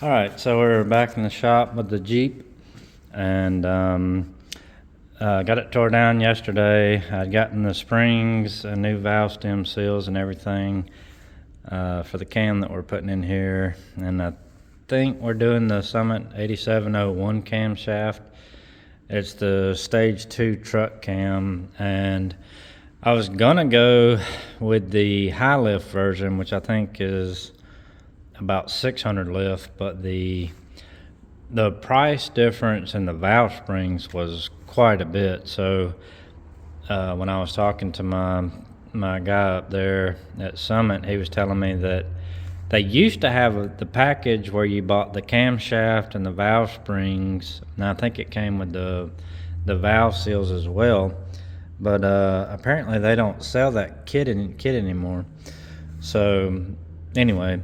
All right, so we're back in the shop with the Jeep, and got it tore down yesterday. I'd gotten the springs and new valve stem seals and everything for the cam that we're putting in here, and I think we're doing the Summit 8701 camshaft. It's the stage 2 truck cam, and I was gonna go with the high lift version, which I think is about 600 lift, but the price difference in the valve springs was quite a bit. So when I was talking to my guy up there at Summit, he was telling me that they used to have the package where you bought the camshaft and the valve springs, and I think it came with the valve seals as well, but apparently they don't sell that kit anymore. So anyway,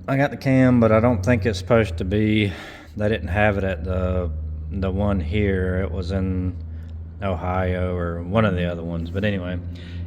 I got the cam, but I don't think it's supposed to be. They didn't have it at the one here. It was in Ohio or one of the other ones. But anyway,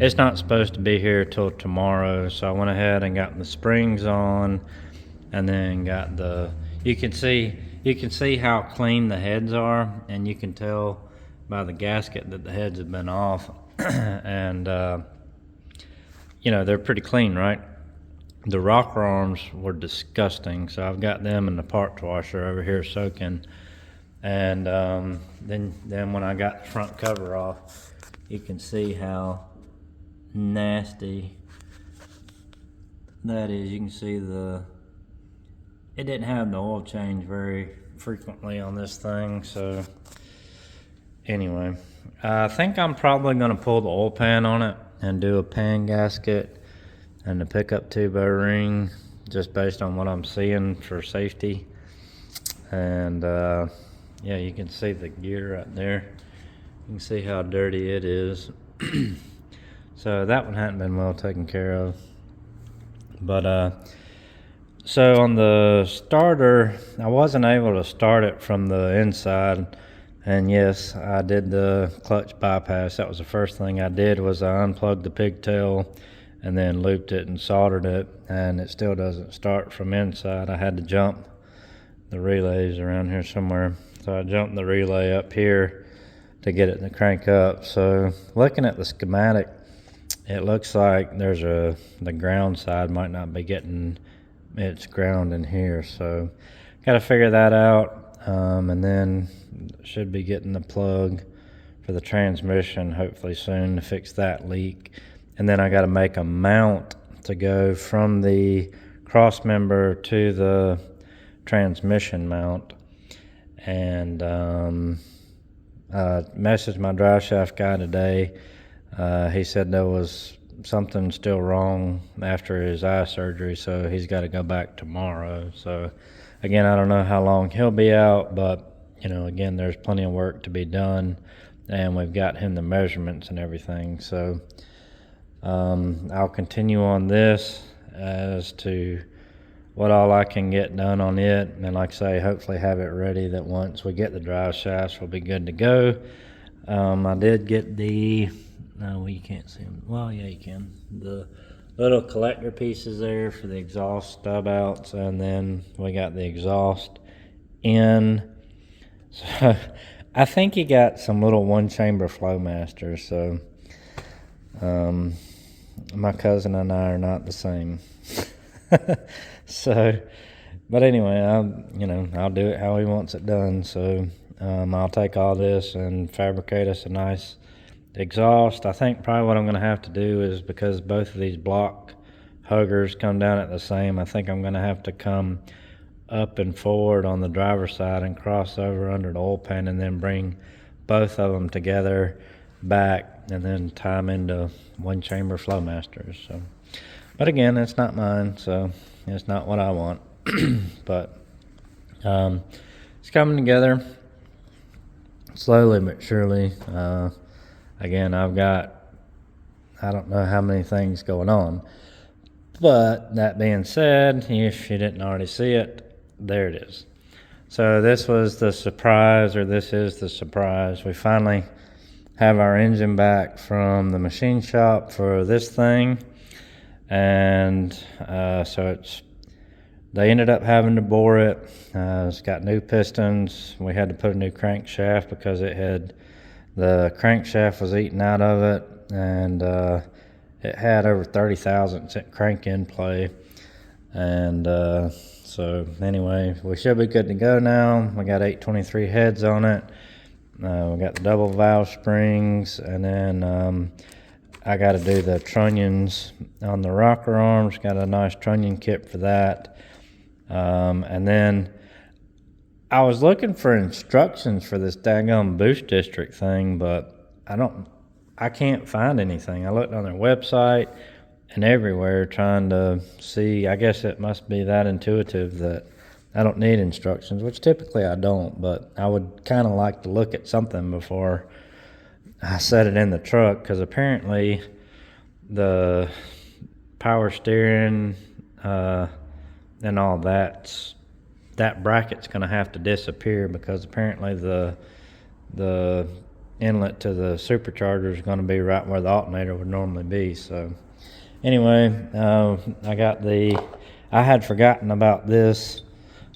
it's not supposed to be here till tomorrow. So I went ahead and got the springs on, and then got the. You can see how clean the heads are, and you can tell by the gasket that the heads have been off, and they're pretty clean, right? The rocker arms were disgusting, so I've got them in the parts washer over here soaking. And then when I got the front cover off, you can see how nasty that is. You can see it didn't have the oil change very frequently on this thing. So anyway, I think I'm probably going to pull the oil pan on it and do a pan gasket and the pickup tube O-ring, just based on what I'm seeing for safety. And yeah, you can see the gear right there. You can see how dirty it is. So that one hadn't been well taken care of. But so on the starter, I wasn't able to start it from the inside. And yes, I did the clutch bypass. That was the first thing I did, was I unplugged the pigtail and then looped it and soldered it, and it still doesn't start from inside. I had to jump the relays around here somewhere. So I jumped the relay up here to get it to crank up. So looking at the schematic, it looks like the ground side might not be getting its ground in here. So got to figure that out, and then should be getting the plug for the transmission hopefully soon to fix that leak. And then I got to make a mount to go from the cross member to the transmission mount. And messaged my drive shaft guy today. He said there was something still wrong after his eye surgery, so he's got to go back tomorrow. So again, I don't know how long he'll be out, but again, there's plenty of work to be done, and we've got him the measurements and everything. So I'll continue on this as to what all I can get done on it, and like I say, hopefully have it ready that once we get the drive shafts, we'll be good to go. I did get no, you can't see them. Well, yeah, you can. The little collector pieces there for the exhaust stub outs, and then we got the exhaust in. So I think you got some little one-chamber Flowmasters, so my cousin and I are not the same. So, but anyway, I'll do it how he wants it done. So I'll take all this and fabricate us a nice exhaust. I think probably what I'm going to have to do is, because both of these block huggers come down at the same, I think I'm going to have to come up and forward on the driver's side and cross over under the oil pan, and then bring both of them together back, and then tie them into one chamber Flowmasters. So, but again, it's not mine, so it's not what I want. But it's coming together slowly but surely. Again, I don't know how many things going on, but that being said, if you didn't already see it, there it is. So this was the surprise, or this is the surprise. We finally have our engine back from the machine shop for this thing, and so it's they ended up having to bore it. It's got new pistons. We had to put a new crankshaft because the crankshaft was eating out of it, and it had over 30,000 crank in play. And so anyway, we should be good to go now. We got 823 heads on it. We got the double valve springs, and then I got to do the trunnions on the rocker arms. Got a nice trunnion kit for that. And then I was looking for instructions for this daggone boost district thing, but I can't find anything. I looked on their website and everywhere trying to see. I guess it must be that intuitive that I don't need instructions, which typically I don't, but I would kind of like to look at something before I set it in the truck, because apparently the power steering and all that bracket's going to have to disappear, because apparently the inlet to the supercharger is going to be right where the alternator would normally be. So anyway, I had forgotten about this.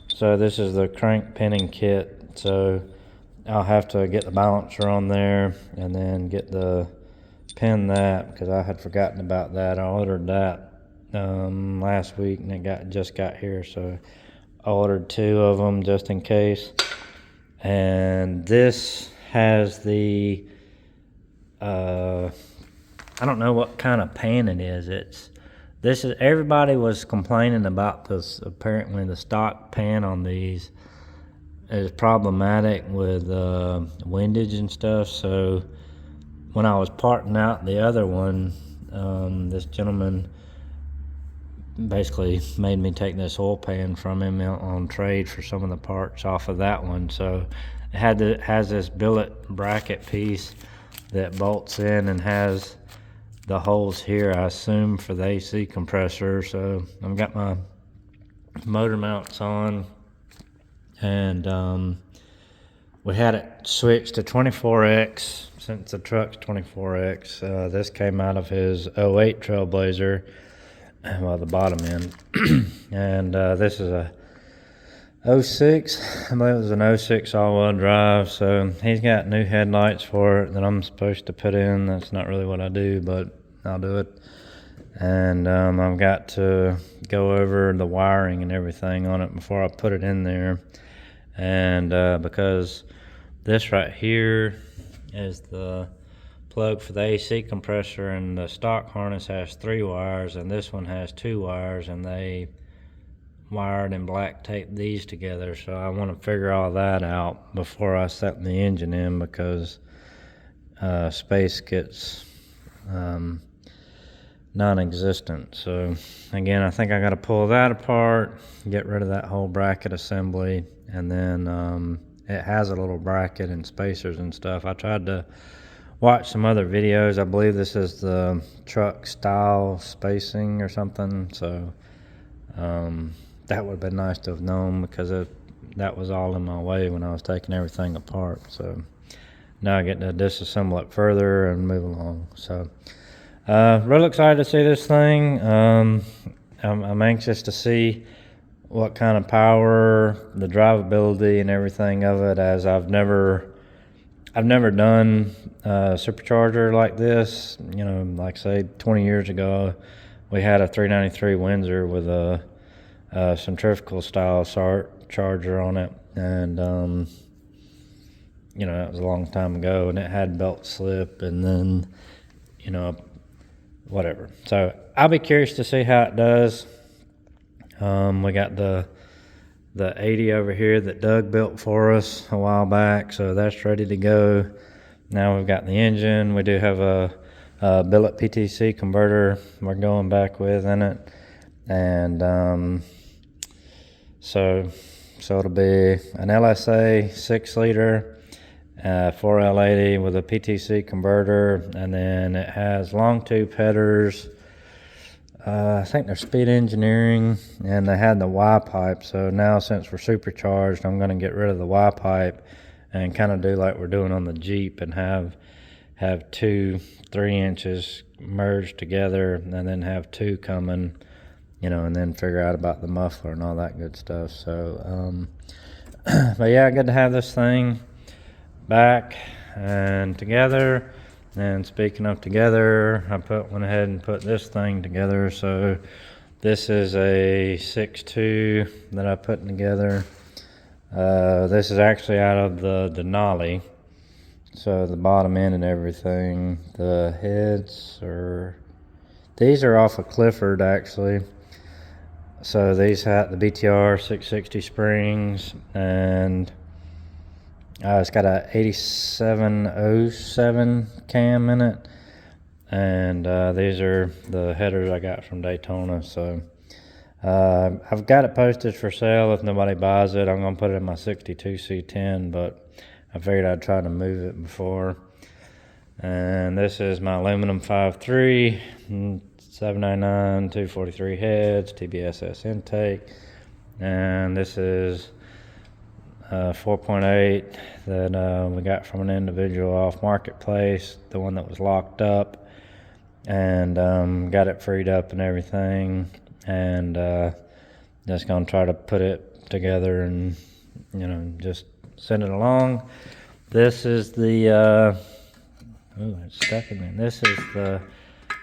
So this is the crank pinning kit. So I'll have to get the balancer on there and then pin that, because I had forgotten about that. I ordered that last week, and it just got here. So I ordered 2 of them just in case. And this has the I don't know what kind of pan it is. Everybody was complaining about this. Apparently the stock pan on these is problematic with windage and stuff. So when I was parting out the other one, this gentleman basically made me take this oil pan from him on trade for some of the parts off of that one. So it has this billet bracket piece that bolts in and has the holes here, I assume, for the AC compressor. So I've got my motor mounts on, and we had it switched to 24X since the truck's 24X. This came out of his 08 Trailblazer, well, the bottom end. And this is a 06, I believe it was an 06 all-wheel drive. So he's got new headlights for it that I'm supposed to put in. That's not really what I do, but I'll do it. And I've got to go over the wiring and everything on it before I put it in there. And because this right here is the plug for the AC compressor, and the stock harness has 3 wires, and this one has 2 wires, and they wired and black taped these together. So I want to figure all that out before I set the engine in, because space gets non-existent. So again, I think I got to pull that apart, get rid of that whole bracket assembly, and then it has a little bracket and spacers and stuff. I tried to watch some other videos. I believe this is the truck style spacing or something. So that would have been nice to have known, because that was all in my way when I was taking everything apart. So now I get to disassemble it further and move along. So really excited to see this thing. I'm anxious to see what kind of power, the drivability and everything of it, as I've never done a supercharger like this. You know, like say 20 years ago, we had a 393 Windsor with a centrifugal style charger on it, and you know, that was a long time ago, and it had belt slip, and then, you know, whatever. So I'll be curious to see how it does. We got the 80 over here that Doug built for us a while back, so that's ready to go. Now we've got the engine. We do have a billet PTC converter we're going back with in it, and so it'll be an LSA 6-liter 4L80 with a PTC converter, and then it has long tube headers. I think they're Speed Engineering, and they had the Y pipe. So now, since we're supercharged, I'm going to get rid of the Y pipe and kind of do like we're doing on the Jeep, and have 2 3 inches merged together, and then have 2 coming and then figure out about the muffler and all that good stuff. So, but yeah, good to have this thing back and together. And speaking of together, I went ahead and put this thing together. So this is a 6.2 that I put together. This is actually out of the Denali. So the bottom end and everything. The heads these are off of Clifford actually. So these had the BTR 660 springs, and it's got a 8707 cam in it, and these are the headers I got from Daytona. So I've got it posted for sale. If nobody buys it, I'm gonna put it in my 62 C10, but I figured I'd try to move it before. And this is my aluminum 5.3, 799, 243 heads, TBSS intake. And this is 4.8 that we got from an individual off Marketplace, the one that was locked up, and got it freed up and everything. And just gonna try to put it together and just send it along. This is the it's stuck in there. This is the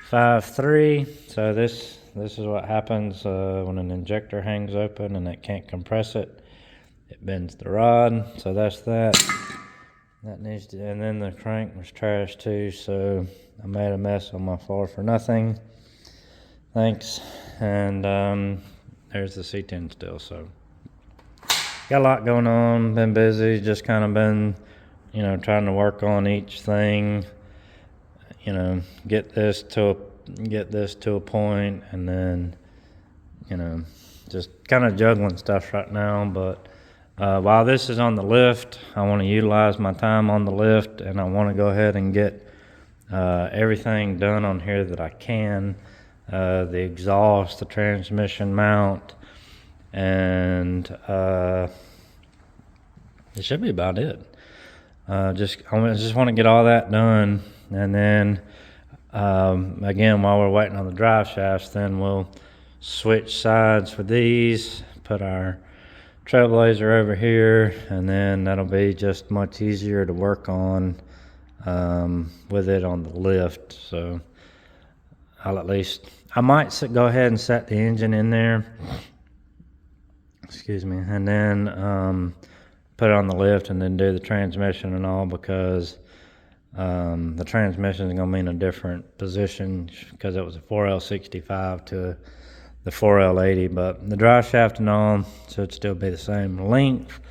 5.3. So this is what happens when an injector hangs open and it can't compress it. It bends the rod. So that's that. That needs to. And then the crank was trash too. So I made a mess on my floor for nothing. Thanks. And there's the C10 still. So got a lot going on. Been busy. Just kind of been, trying to work on each thing. Get this to a point, and then, just kind of juggling stuff right now. But while this is on the lift, I want to utilize my time on the lift, and I want to go ahead and get everything done on here that I can. The exhaust, the transmission mount, and it should be about it. I just want to get all that done, and then again, while we're waiting on the drive shafts, then we'll switch sides for these, put our Trailblazer over here, and then that'll be just much easier to work on with it on the lift. So I might go ahead and set the engine in there, excuse me, and then put it on the lift and then do the transmission and all, because the transmission is going to be in a different position because it was a 4L65 to the 4L80, but the drive shaft and all should still be the same length.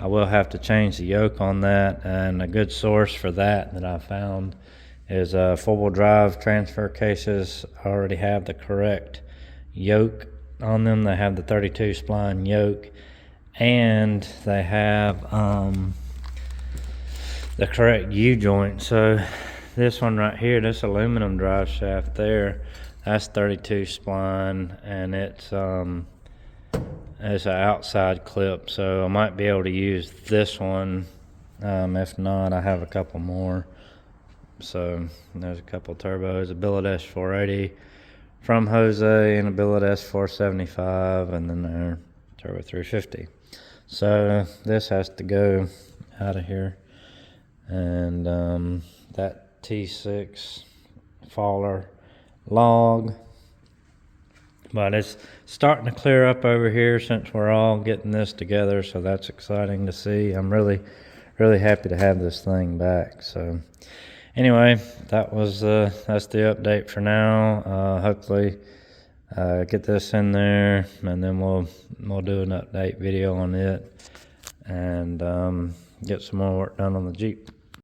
I will have to change the yoke on that, and a good source for that I found is four-wheel drive transfer cases already have the correct yoke on them. They have the 32 spline yoke, and they have the correct U-joint. So this one right here, this aluminum drive shaft there, that's 32 spline, and it's an outside clip. So I might be able to use this one. If not, I have a couple more. So there's a couple turbos, a billet S480 from Jose and a billet S475, and then their turbo 350. So this has to go out of here. And that T6 faller log, but it's starting to clear up over here since we're all getting this together, so that's exciting to see. I'm really happy to have this thing back. So anyway, that's the update for now. Hopefully get this in there, and then we'll do an update video on it, and get some more work done on the Jeep.